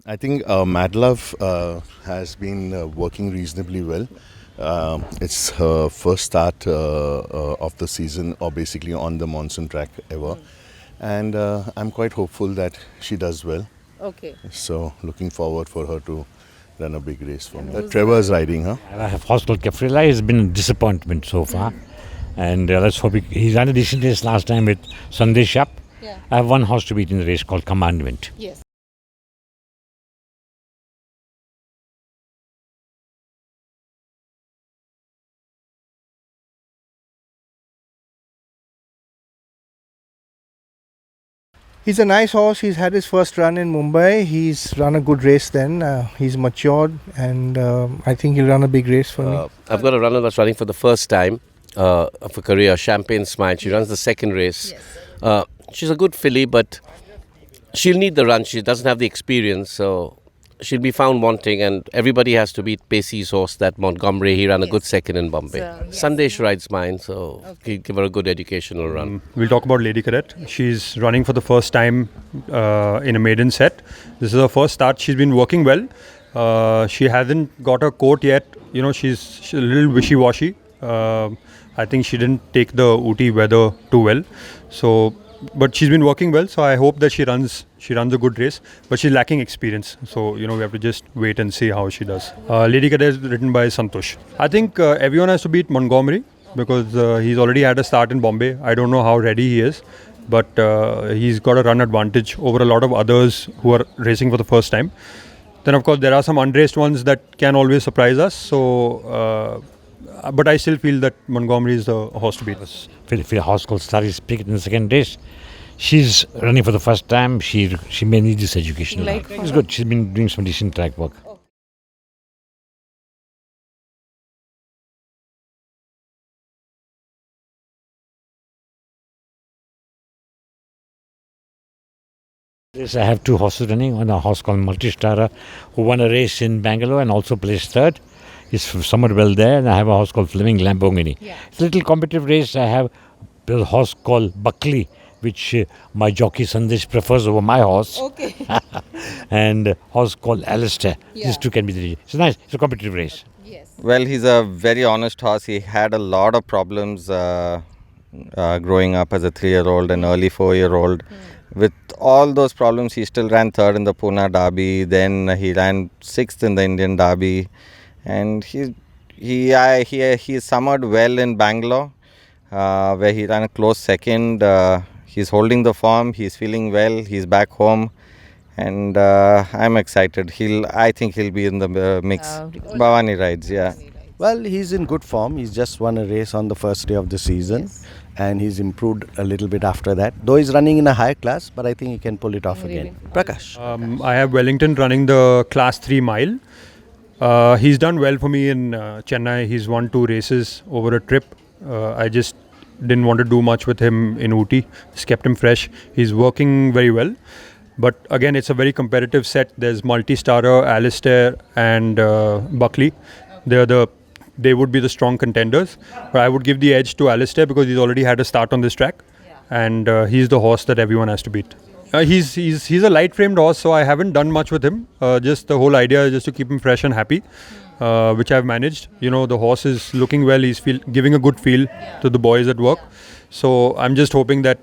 I think Madlove has been working reasonably well. It's her first start of the season, or basically on the monsoon track ever. And I'm quite hopeful that she does well. Okay. So looking forward for her to run a big race for me. Trevor's riding, huh? I have Hospital Caprilla. Has been a disappointment so far. And let's hope he ran a decent race last time with Sandesh Up. Yeah. I have one horse to beat in the race called Commandment. Yes. He's a nice horse. He's had his first run in Mumbai. He's run a good race then. He's matured, and I think he'll run a big race for me. I've got a runner that's running for the first time of her career, Champagne Smile. She runs the second race. Yes. She's a good filly, but she'll need the run. She doesn't have the experience, so she'll be found wanting. And everybody has to beat Pacey's horse, that Montgomery. He ran a good second in Bombay. Yes. Sandesh rides mine, so he'll give her a good educational run. We'll talk about Lady Cadet. She's running for the first time in a maiden set. This is her first start. She's been working well. She hasn't got her coat yet. She's a little wishy-washy. I think she didn't take the Ooty weather too well. But she's been working well. So I hope that she runs a good race. But she's lacking experience. So we have to just wait and see how she does. Lady Cadet is written by Santosh. I think everyone has to beat Montgomery, because he's already had a start in Bombay. I don't know how ready he is, but he's got a run advantage over a lot of others who are racing for the first time. Then, of course, there are some unraced ones that can always surprise us. But I still feel that Montgomery is the horse to beat. For a horse called Starry Speak in the second race. She's running for the first time. She may need this education. It's good. She's been doing some decent track work. Yes, I have two horses running. One a horse called Multistara, who won a race in Bangalore and also placed third. He's somewhat well there. And I have a horse called Fleming Lamborghini. Yeah. It's a little competitive race. I have a horse called Buckley, which my jockey Sandesh prefers over my horse, Okay. and a horse called Alistair. Yeah. These two can be the. It's nice. It's a competitive race. Yes. Well, he's a very honest horse. He had a lot of problems growing up as a 3-year-old and early 4-year-old. With all those problems, he still ran third in the Pune Derby. Then he ran sixth in the Indian Derby, and he summered well in Bangalore, where he ran a close second. He's holding the form. He's feeling well. He's back home. And I'm excited. I think he'll be in the mix. Bhavani rides, yeah. Well, he's in good form. He's just won a race on the first day of the season, and he's improved a little bit after that. Though he's running in a high class, but I think he can pull it off again. Prakash. I have Wellington running the Class 3 mile. He's done well for me in Chennai. He's won 2 races over a trip. I just didn't want to do much with him in Ooty. Just kept him fresh. He's working very well. But again, it's a very competitive set. There's Multi-Starrer, Alistair and Buckley. They would be the strong contenders. But I would give the edge to Alistair because he's already had a start on this track. And he's the horse that everyone has to beat. He's a light-framed horse, so I haven't done much with him. Just the whole idea is just to keep him fresh and happy, which I've managed. The horse is looking well. He's giving a good feel to the boys at work. So I'm just hoping that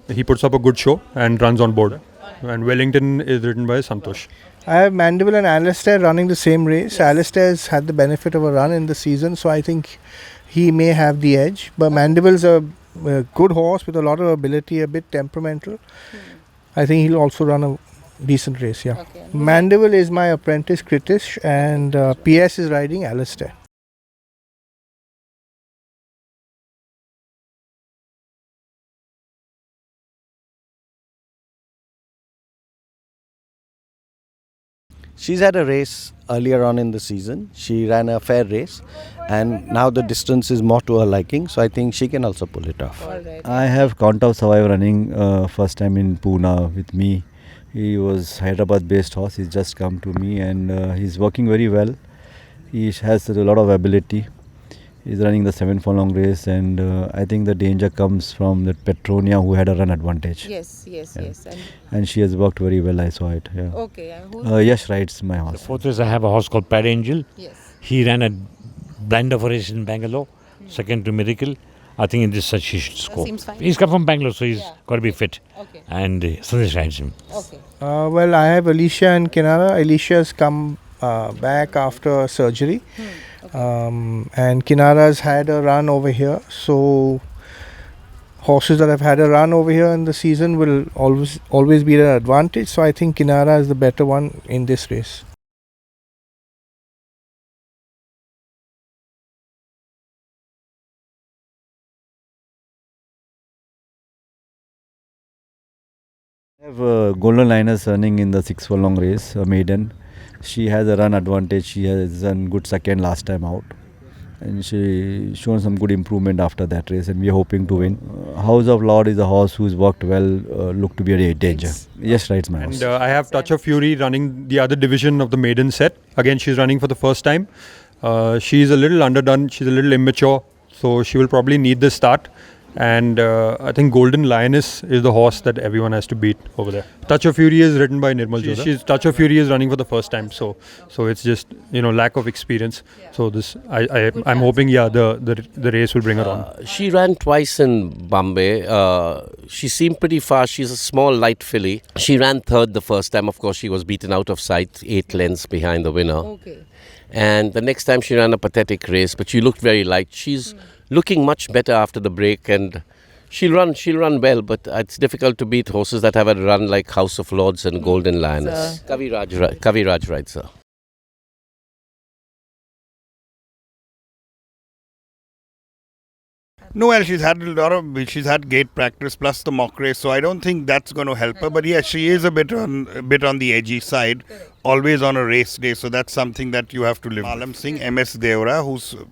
he puts up a good show and runs on board. And Wellington is ridden by Santosh. I have Mandeville and Alistair running the same race. Alistair's had the benefit of a run in the season, so I think he may have the edge. But Mandeville's a good horse with a lot of ability, a bit temperamental. I think he'll also run a decent race, yeah. Okay. Mandeville is my apprentice Kritish, and PS is riding Alistair. She's had a race earlier on in the season. She ran a fair race, and now the distance is more to her liking, so I think she can also pull it off. All right. I have Count Survive running first time in Pune with me. He was Hyderabad based horse. He's just come to me and he's working very well. He has a lot of ability. He's running the 7 furlong race, and I think the danger comes from that Petronia, who had a run advantage. Yes. And she has worked very well. I saw it. Yeah. Okay. And Yash rides my The horse. fourth is I have a horse called Pad Angel. yes. He ran a blind of a race in Bangalore, second to Miracle. I think in this such he should score. seems fine. He's come from Bangalore, so he's Yeah. got to be fit. Okay. And Sandesh rides him. Okay. Well, I have Alicia and Kinara. Alicia's come back after surgery. And Kinara's had a run over here. So horses that have had a run over here in the season will always be an advantage. So I think Kinara is the better one in this race. I have Golden Liners running in the 6 furlong race, a maiden. She has a run advantage. She has done good second last time out. And she shown some good improvement after that race, and we are hoping to win. House of Lord is a horse who's worked well, looked to be a danger. Yes, rides my horse. And I have Touch of Fury running the other division of the maiden set. Again, she's running for the first time. She's a little underdone. She's a little immature, so she will probably need this start. And I think Golden Lioness is the horse that everyone has to beat over there. Touch of Fury is ridden by Nirmal Jodha. Touch of Fury is running for the first time, so it's just lack of experience. So this I'm hoping the race will bring her on. She ran twice in Bombay. She seemed pretty fast. She's a small, light filly. She ran third the first time. Of course, she was beaten out of sight, 8 lengths behind the winner. Okay. And the next time she ran a pathetic race, but she looked very light. She's looking much better after the break, and she'll run well, but it's difficult to beat horses that have a run like House of Lords and Golden Lioness. Kavi Raj rides her. No, well, she's had gate practice plus the mock race, so I don't think that's going to help her. But yes, she is a bit on the edgy side, always on a race day. So that's something that you have to live with. Alam Singh, MS Devra,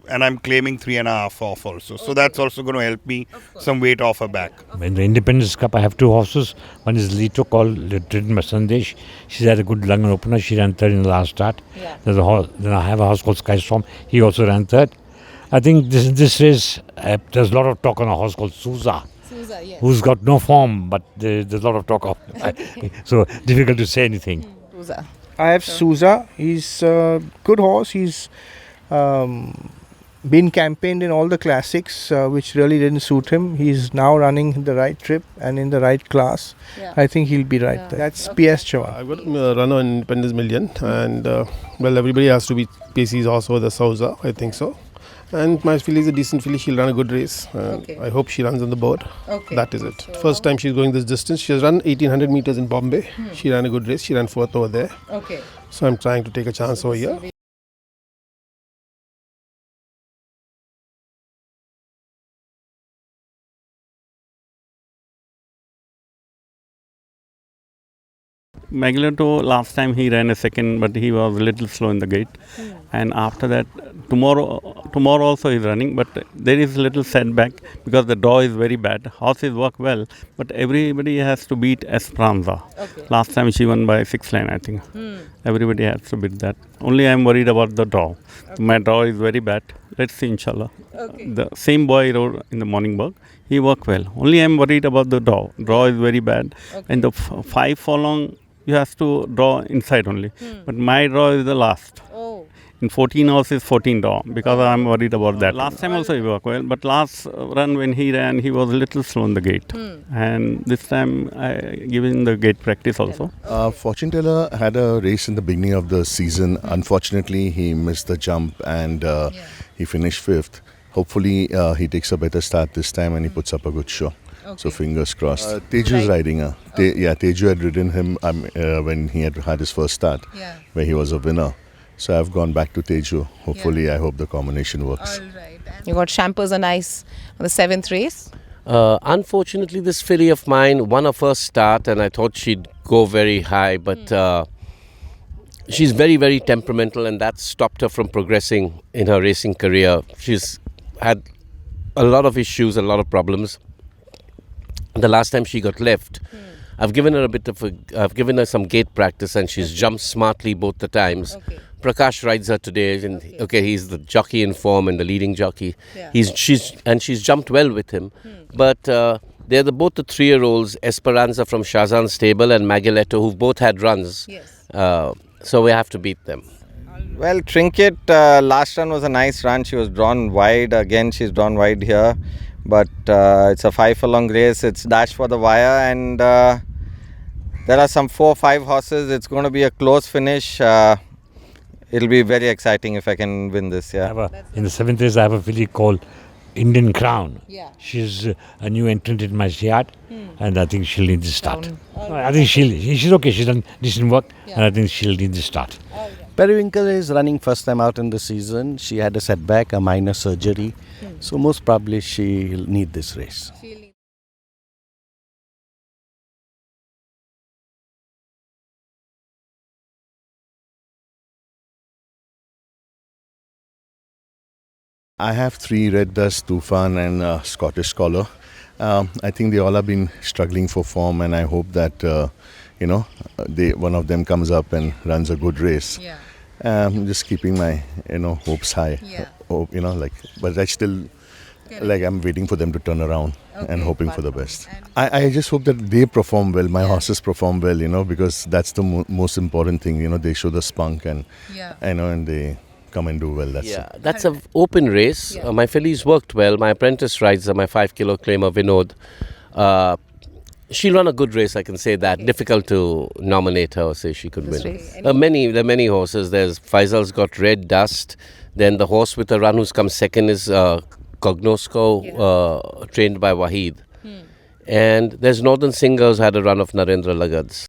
and I'm claiming 3.5 off also. So that's also going to help me some weight off her back. In the Independence Cup, I have 2 horses. One is Lito called ridden by Sandesh. She's had a good lung opener. She ran third in the last start. Yeah. Then I have a horse called Sky Storm. He also ran third. I think this race, there's a lot of talk on a horse called Souza, yes. who's got no form, but there's a lot of talk of. So difficult to say anything. Souza. I have Souza. He's a good horse. He's been campaigned in all the classics, which really didn't suit him. He's now running the right trip and in the right class. Yeah. I think he'll be right there. That's PS Chavan. I've got a run on Independence Million, and everybody has to be Pacey's horse over the Souza, I think so. And my filly is a decent filly. She'll run a good race. Okay. I hope she runs on the board. Okay. That is it. First time she's going this distance. She has run 1800 meters in Bombay. She ran a good race. She ran 4th over there. Okay. So I'm trying to take a chance over here. Magleto, last time he ran a second, but he was a little slow in the gate. And after that, tomorrow also he's running, but there is a little setback because the draw is very bad. Horses work well, but everybody has to beat Esperanza. Okay. Last time she won by 6 line, I think. Everybody has to beat that. Only I am worried about the draw. Okay. My draw is very bad. Let's see, inshallah. Okay. The same boy rode in the Morningberg. He worked well. Only I am worried about the draw. Draw is very bad. Okay. And the 5 furlong, you have to draw inside only. But my draw is the last. Oh. In 14 horses, 14 draw, because I'm worried about that. Last time also he worked well, but last run when he ran, he was a little slow in the gate. And this time I given the gate practice also. Fortune Teller had a race in the beginning of the season. Unfortunately, he missed the jump and he finished 5th. Hopefully, he takes a better start this time and he puts up a good show. So fingers crossed. Teju is riding her. Teju had ridden him when he had his first start, where he was a winner. So I've gone back to Teju. Hopefully, I hope the combination works. All right. You got Champers and Ice on the 7th race. Unfortunately, this filly of mine won her first start, and I thought she'd go very high, but she's very, very temperamental, and that stopped her from progressing in her racing career. She's had a lot of issues, a lot of problems. The last time she got left, I've given her some gate practice, and she's jumped smartly both the times. Okay. Prakash rides her today. And, okay, he's the jockey in form and the leading jockey. Yeah. She's jumped well with him. But they're both the 3-year-olds, Esperanza from Shazan's stable and Magelletto, who've both had runs. Yes. So we have to beat them. Well, Trinket, last run was a nice run. She was drawn wide. Again, she's drawn wide here. But it's a 5-furlong race. It's dash for the wire. And there are some 4 or 5 horses. It's going to be a close finish. It'll be very exciting if I can win this. Yeah. In the 7th race, I have a filly called Indian Crown. Yeah. She's a new entrant in my yard, and I think she'll need the start. I think she's okay. She's done decent work, and I think she'll need the start. Periwinkle is running first time out in the season. She had a setback, a minor surgery. So most probably she'll need this race. I have 3 Red Dust, Tufan and Scottish Scholar. I think they all have been struggling for form, and I hope that one of them comes up and runs a good race. Yeah. Just keeping my hopes high. Yeah. Hope, but I still I'm waiting for them to turn around and hoping for the best. I just hope that they perform well. My horses perform well, because that's the most important thing. They show the spunk and and they come and do well. That's an open race. My fillies worked well. My apprentice rides my 5-kilo claimer Vinod. She'll run a good race, I can say that. Difficult to nominate her or say she could win. There are many horses. There's Faisal's got Red Dust. Then the horse with a run who's come second is Cognosco, trained by Wahid. And there's Northern Singers had a run of Narendra Lagad's.